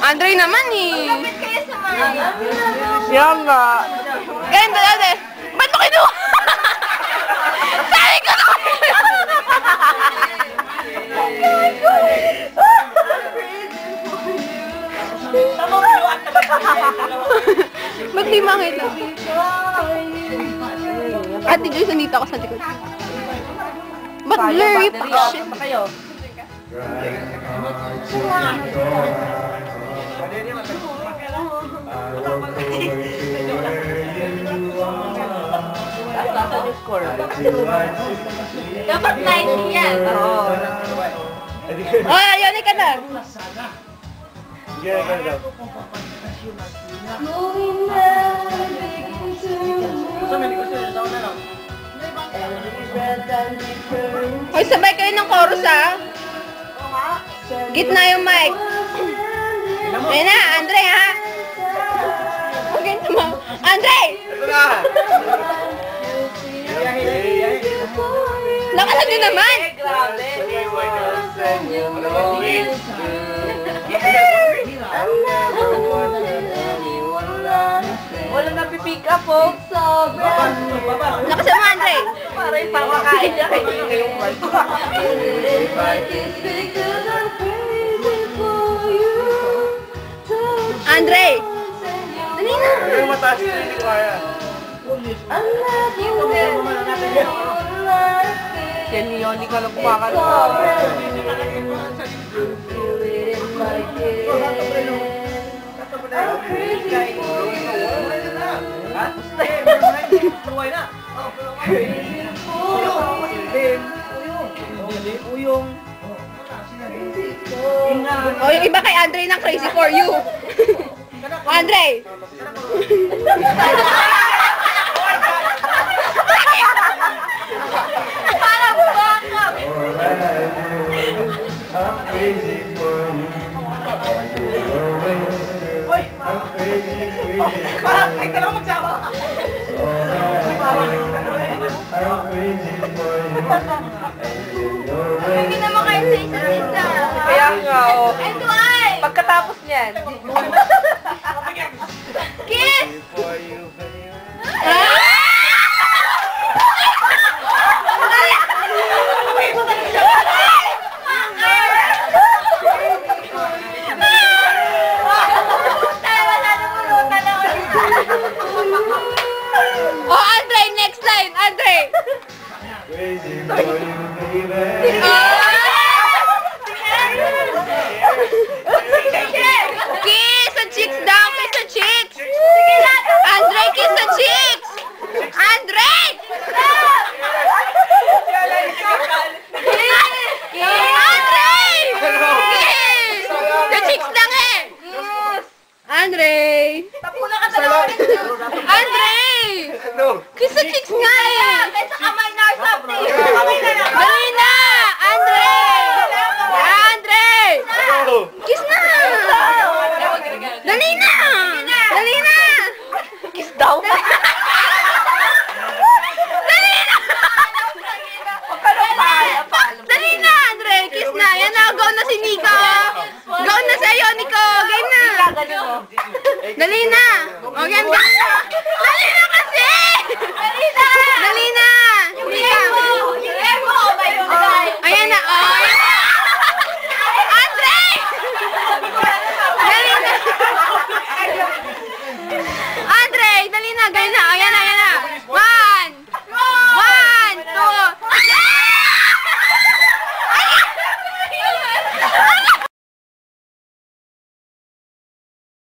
Andre naman eh. Kapit kayo sa mga. Yan nga. Ganda dati. Ba't mo kinuha? Sabi ko na! Ba't di makita? Ate Joyce, nandito ako sa likod. Ba't blurry pa? Shit. Dapat 90 yan. Oh, ayaw ka na. Hoy, sabay kayo ng chorus ha. Gitna yung mic. Ayun na, Andre ha. Okay naman. Andre! Ito na! Nakalag nyo naman! Wala na pipick up po. Lakas mo, Andre! Para yung pangakain niya kayo yung Andre! Dali na! Yung mataas na hindi ko kaya. Yan ni Yoni ka lang kumakanta. O, yung iba kay Andre ng Crazy For You. Andre! Parang baka. I'm crazy for you. I'm crazy. Parang ay ka lang magsama. I'm crazy for you. Hindi naman kayo sa isa-isa. Kaya nga, o. Ito ay! Pagkatapos niyan. Kiss! For you, baby. Oh, Andre! Next line! Andre! Crazy for you, baby. Kiss sa cheeks daw! Kiss sa cheeks! Andre, kiss sa cheeks! Andre! Andre! Kiss! Sa cheeks lang eh! Andre! Andre! Ano? Kiss sa cheeks nga eh! Sa kamay na or something. Dali na! Andre! Andre! Ano? Kiss na! Dali na! Dali na! Kiss daw? Dali na! Dali na, Andre! Kiss na! Yan na, go na si Nico! Go na sa'yo, Nico! Game na! Dali na! O yan, game na! Dali na kasi! Dali na! Ayan na, o! Andre! Dali na! Andre, dali na, gaya na. Ayan na, ayan